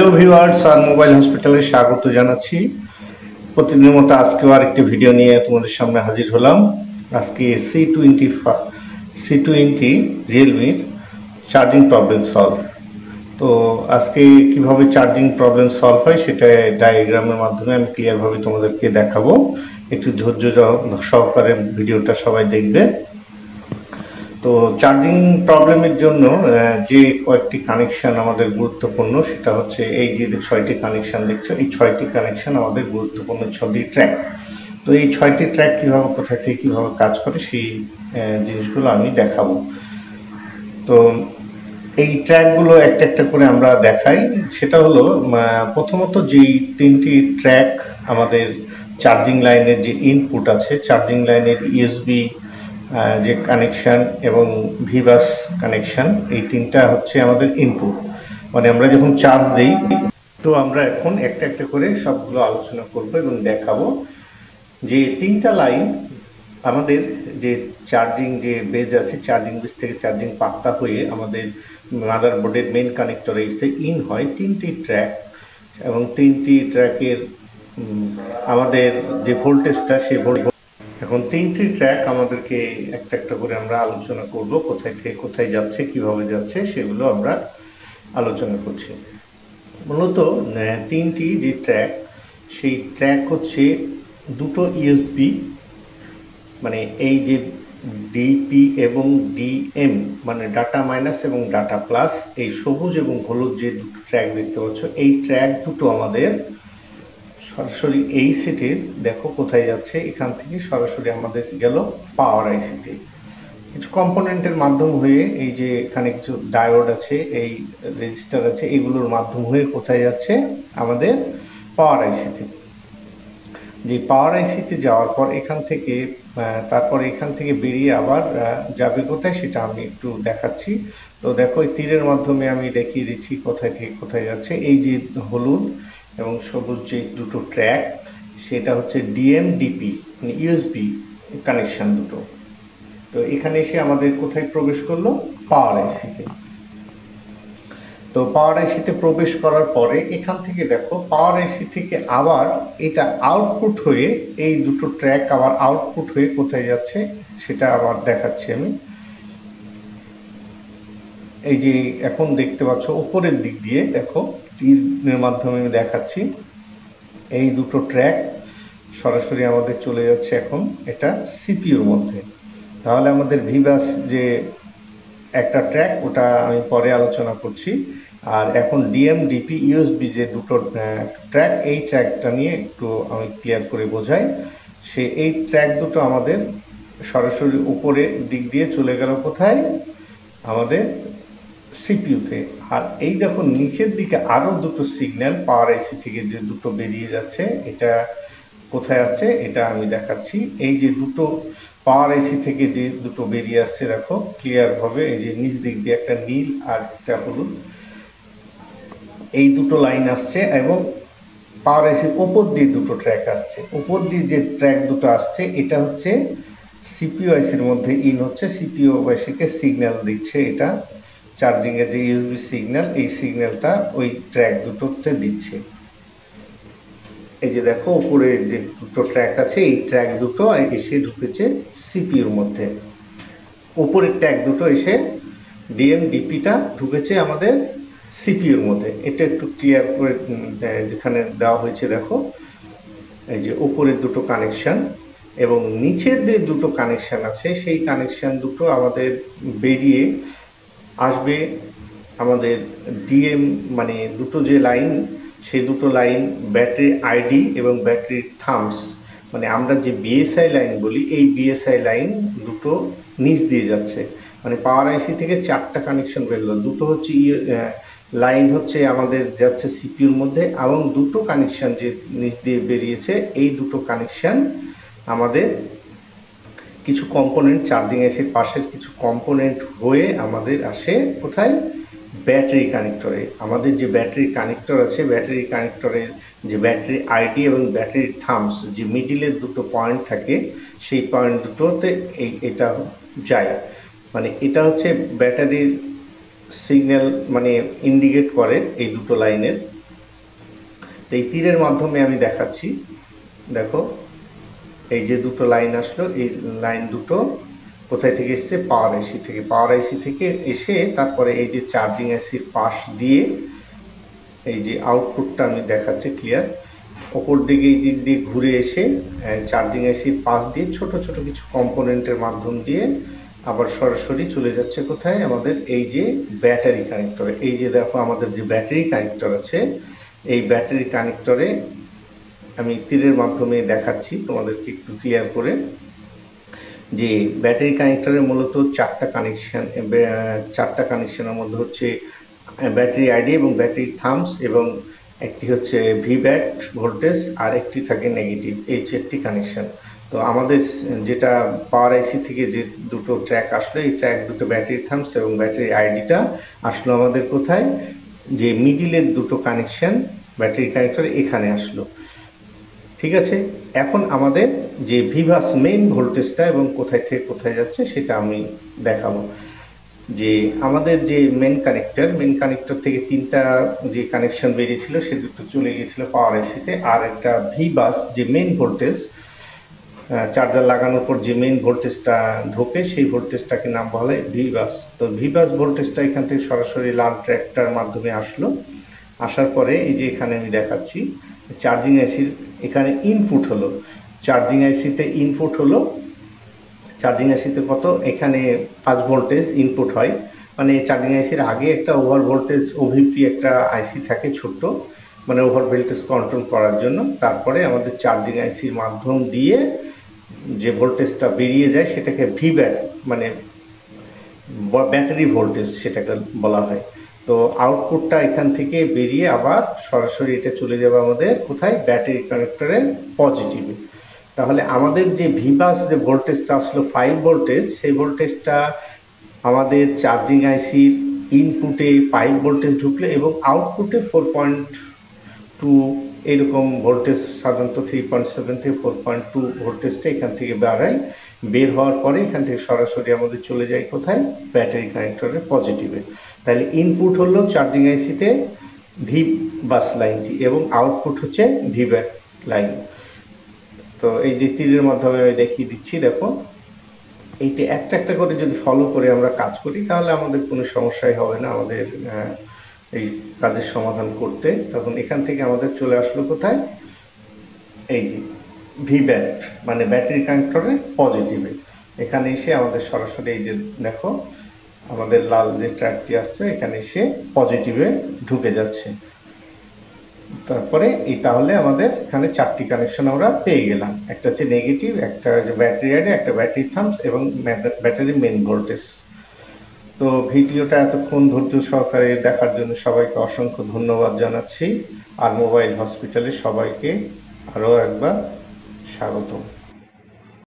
Hello viewers, আর mobile হসপিটালে স্বাগত জানাচ্ছি। প্রতিদিনের মতো আজকেও আরেকটি ভিডিও নিয়ে তোমাদের সামনে হাজির হলাম। আজকে C20 রিয়েলমির চার্জিং প্রবলেম সলভ। তো আজকে কিভাবে চার্জিং প্রবলেম সলভ হয় সেটা ডায়াগ্রামের মাধ্যমে আমি ক্লিয়ারভাবে তোমাদেরকে দেখাবো। একটু ধৈর্য সহকারে ভিডিওটা সবাই দেখবে। তো চার্জিং প্রবলেমের জন্য যে কয়েকটি কানেকশন আমাদের গুরুত্বপূর্ণ সেটা হচ্ছে এই যে 6টি কানেকশন দেখছো, এই 6টি কানেকশন আমাদের গুরুত্বপূর্ণ 6টি ট্র্যাক। তো এই 6টি ট্র্যাক কিভাবে কোথায় থেকে কিভাবে কাজ করে সেই জিনিসগুলো আমি দেখাবো। তো এই ট্র্যাকগুলো একটা একটা করে আমরা দেখাই। সেটা হলো প্রথমত যেই 3টি ট্র্যাক আমাদের চার্জিং লাইনের যে ইনপুট আছে, চার্জিং লাইনের ইউএসবি যে কানেকশন এবং ভিবাস কানেকশন, এই তিনটা হচ্ছে আমাদের ইনপুট। মানে আমরা যখন চার্জ দিই, তো আমরা এখন একটা একটা করে সবগুলো আলোচনা করব এবং দেখাবো যে তিনটা লাইন আমাদের যে চার্জিং যে বেজ আছে, চার্জিং বেজ থেকে চার্জিং পাক্তা হয়ে আমাদের মাদারবোর্ডের মেইন কানেক্টরে এসে ইন হয় 3টি ট্র্যাক, এবং 3টি ট্র্যাকের আমাদের যে ভোল্টেজটা সেই এখন 3টি ট্র্যাক আমাদেরকে একটা একটা করে আমরা আলোচনা করব, কোথায় থেকে কোথায় যাচ্ছে, কিভাবে যাচ্ছে সেগুলো আমরা আলোচনা করছি। মূলত 3টি যে ট্র্যাক, সেই ট্র্যাক হচ্ছে দুটো ইউএসবি, মানে এই যে ডিপি এবং ডিএম, মানে ডাটা মাইনাস এবং ডাটা প্লাস, এই সবুজ এবং হলুদ যে দুটো ট্র্যাক দেখতে পাচ্ছ, এই ট্র্যাক দুটো আমাদের সরাসরি এই সেটের দেখো কোথায় যাচ্ছে, এখান থেকে সরাসরি আমাদের গেল পাওয়ার আইসিতে। কিছু কম্পোনেন্টের মাধ্যম হয়ে, এই যে এখানে কিছু ডায়োড আছে, এই রেজিস্টার আছে, এগুলোর মাধ্যম হয়ে কোথায় যাচ্ছে আমাদের পাওয়ার আইসিতে। যে পাওয়ার আইসিতে যাওয়ার পর এখান থেকে তারপর এখান থেকে বেরিয়ে আবার যাবে কোথায় সেটা আমি একটু দেখাচ্ছি। তো দেখো এই তীরের মাধ্যমে আমি দেখিয়ে দিচ্ছি কোথায় থেকে কোথায় যাচ্ছে। এই যে হলুদ এবং সবুজ যে দুটো ট্র্যাক, সেটা হচ্ছে ডিএম ডিপি, মানে ইউএসবি কানেকশন দুটো। তো এখানে এসে আমাদের কোথায় প্রবেশ করলো, পাওয়ার আইসিতে। তো পাওয়ার আইসিতে প্রবেশ করার পরে এখান থেকে দেখো পাওয়ার আইসি থেকে আবার এটা আউটপুট হয়ে, এই দুটো ট্র্যাক আবার আউটপুট হয়ে কোথায় যাচ্ছে সেটা আবার দেখাচ্ছি আমি। এই যে এখন দেখতে পাচ্ছ উপরের দিক দিয়ে দেখো তীরের মাধ্যমে আমি দেখাচ্ছি, এই দুটো ট্র্যাক সরাসরি আমাদের চলে যাচ্ছে এখন এটা সিপিইউর মধ্যে। তাহলে আমাদের ভিবাস যে একটা ট্র্যাক, ওটা আমি পরে আলোচনা করছি। আর এখন ডিএম ডিপি ইউএসবি যে দুটো ট্র্যাক, এই ট্র্যাকটা নিয়ে একটু আমি ক্লিয়ার করে বোঝাই। এই ট্র্যাক দুটো আমাদের সরাসরি উপরের দিক দিয়ে চলে গেল কোথায়, আমাদের সিপিইউতে। আর এই দেখো নিচের দিকে আরো দুটো সিগন্যাল পাওয়ার আইসি থেকে যে দুটো বেরিয়ে যাচ্ছে, এটা কোথায় আসছে এটা আমি দেখাচ্ছি। এই যে দুটো পাওয়ার আইসি থেকে যে দুটো বেরিয়ে আসছে দেখো ক্লিয়ার ভাবে, এই যে নিচ দিক দিয়ে একটা নীল আর একটা হলুদ, এই দুটো লাইন আসছে, এবং পাওয়ার আইসির উপর দিয়ে দুটো ট্র্যাক আসছে। উপর দিয়ে যে ট্র্যাক দুটো আসছে এটা হচ্ছে সিপিইউ আইসির মধ্যে ইন হচ্ছে, সিপিইউ আইসিকে সিগন্যাল দিচ্ছে, এটা চার্জিং এর যে ইউএসবি সিগন্যাল, এই সিগন্যালটা ওই ট্র্যাক দুটোতে দিচ্ছে। এই যে দেখো উপরে যে দুটো ট্র্যাক আছে, এই ট্র্যাক দুটো এসে ঢুকেছে সিপিইউর মধ্যে। উপরের ট্র্যাক দুটো এসে ডিএম ডিপিটা ঢুকেছে আমাদের সিপিইউর মধ্যে। এটা একটু ক্লিয়ার করে যেখানে দেওয়া হয়েছে দেখো, এই যে উপরের দুটো কানেকশন এবং নিচের যে দুটো কানেকশন আছে, সেই কানেকশন দুটো আমাদের বেরিয়ে আসবে আমাদের ডিএম, মানে দুটো যে লাইন, সেই দুটো লাইন ব্যাটারি আইডি এবং ব্যাটারির থামস, মানে আমরা যে বিএসআই লাইন বলি, এই বিএসআই লাইন দুটো নিচ দিয়ে যাচ্ছে। মানে পাওয়ার আইসি থেকে 4টা কানেকশন বেরোলো, দুটো হচ্ছে লাইন হচ্ছে আমাদের যাচ্ছে সিপিইউর মধ্যে, এবং দুটো কানেকশন যে নিচ দিয়ে বেরিয়েছে, এই দুটো কানেকশন আমাদের কিছু কম্পোনেন্ট, চার্জিং আইসির পাশের কিছু কম্পোনেন্ট হয়ে আমাদের আসে কোথায়, ব্যাটারি কানেক্টরে। আমাদের যে ব্যাটারি কানেক্টর আছে, ব্যাটারি কানেক্টরের যে ব্যাটারি আইডি এবং ব্যাটারির থামস, যে মিডিলের দুটো পয়েন্ট থাকে, সেই পয়েন্ট দুটোতে এটা যায়। মানে এটা হচ্ছে ব্যাটারির সিগন্যাল, মানে ইন্ডিকেট করে এই দুটো লাইনের। তো এই তীরের মাধ্যমে আমি দেখাচ্ছি। দেখো এই যে দুটো লাইন আসলো, এই লাইন দুটো কোথায় থেকে এসছে? পাওয়ার আইসি থেকে। পাওয়ার আইসি থেকে এসে তারপরে এই যে চার্জিং আইসির পাশ দিয়ে এই যে আউটপুটটা আমি দেখাচ্ছি ক্লিয়ার, ওপর দিকে এই দিক দিয়ে ঘুরে এসে চার্জিং আইসির পাশ দিয়ে ছোট ছোট কিছু কম্পোনেন্টের মাধ্যম দিয়ে আবার সরাসরি চলে যাচ্ছে কোথায়? আমাদের এই যে ব্যাটারি কানেক্টরে। এই যে দেখো আমাদের যে ব্যাটারি কানেক্টর আছে, এই ব্যাটারি কানেক্টরে আমি তীরের মাধ্যমে দেখাচ্ছি তোমাদেরকে একটু ক্লিয়ার করে যে ব্যাটারি কানেক্টরের মূলত চারটা কানেকশনের মধ্যে হচ্ছে ব্যাটারি আইডি এবং ব্যাটারি থাম্বস, এবং একটি হচ্ছে ভিব্যাট ভোল্টেজ, আর একটি থাকে নেগেটিভ। এই চারটি কানেকশন। তো আমাদের যেটা পাওয়ার আইসি থেকে যে দুটো ট্র্যাক আসলো, এই ট্র্যাক দুটো ব্যাটারি থাম্বস এবং ব্যাটারি আইডিটা আসলো আমাদের কোথায়? যে মিডিলের দুটো কানেকশন ব্যাটারি কানেক্টরে এখানে আসলো। ঠিক আছে, এখন আমাদের যে ভিভাস মেইন ভোল্টেজটা এবং কোথায় থেকে কোথায় যাচ্ছে সেটা আমি দেখাবো। যে আমাদের যে মেন কানেক্টর থেকে তিনটা যে কানেকশন বেরিয়েছিল সে দুটো চলে গিয়েছিল পাওয়ার আইসিতে, আর একটা ভিবাস যে মেইন ভোল্টেজ চার্জার লাগানোর পর যে মেইন ভোল্টেজটা ঢোকে সেই ভোল্টেজটাকে নাম বলা হয় ভিবাস। তো ভিবাস ভোল্টেজটা এখান থেকে সরাসরি লাল ট্র্যাকটার মাধ্যমে আসলো। আসার পরে এই যে এখানে আমি দেখাচ্ছি চার্জিং আইসির এখানে ইনপুট হলো, চার্জিং আইসিতে ইনপুট হলো। চার্জিং আইসিতে কত? এখানে 5 ভোল্টেজ ইনপুট হয়। মানে চার্জিং আইসির আগে একটা ওভার ভোল্টেজ ওভিপি একটা আইসি থাকে ছোট্ট, মানে ওভার ভোল্টেজ কন্ট্রোল করার জন্য। তারপরে আমাদের চার্জিং আইসির মাধ্যম দিয়ে যে ভোল্টেজটা বেরিয়ে যায় সেটাকে ভিব্যাট মানে ব্যাটারি ভোল্টেজ সেটাকে বলা হয়। তো আউটপুটটা এখান থেকে বেরিয়ে আবার সরাসরি এটা চলে যাবে আমাদের কোথায়? ব্যাটারি কানেক্টরের পজিটিভে। তাহলে আমাদের যে ভিবাস যে ভোল্টেজটা আসলো 5 ভোল্টেজ, সেই ভোল্টেজটা আমাদের চার্জিং আইসির ইনপুটে 5 ভোল্টেজ ঢুকলে এবং আউটপুটে 4.2 এরকম ভোল্টেজ, সাধারণত 3.7 থেকে 4.2 ভোল্টেজটা এখান থেকে বেরোয়। বের হওয়ার পরে এখান থেকে সরাসরি আমাদের চলে যায় কোথায়? ব্যাটারি কানেক্টরের পজিটিভে। তাহলে ইনপুট হলো চার্জিং আইসিতে ভি বাস লাইনটি এবং আউটপুট হচ্ছে ভিব্যাট লাইন। তো এই যে তীরের মাধ্যমে আমি দেখিয়ে দিচ্ছি, দেখো এইটা একটা একটা করে যদি ফলো করে আমরা কাজ করি তাহলে আমাদের কোনো সমস্যাই হবে না আমাদের এই কাজের সমাধান করতে। তখন এখান থেকে আমাদের চলে আসলো কোথায়? এই যে ভিব্যাট মানে ব্যাটারি কানেক্টরে পজিটিভে। এখানে এসে আমাদের সরাসরি এই যে দেখো আমাদের লাল যে ট্র্যাকটি আসছে এখানে এসে পজিটিভে ঢুকে যাচ্ছে। তারপরে এই তাহলে আমাদের এখানে চারটি কানেকশন আমরা পেয়ে গেলাম, একটা হচ্ছে নেগেটিভ, একটা হচ্ছে ব্যাটারি আইডি, একটা ব্যাটারি থাম্বস এবং ব্যাটারি মেইন ভোল্টেজ। তো ভিডিওটা এতক্ষণ ধৈর্য সহকারে দেখার জন্য সবাইকে অসংখ্য ধন্যবাদ জানাচ্ছি। আর মোবাইল হসপিটালে সবাইকে আরও একবার স্বাগতম।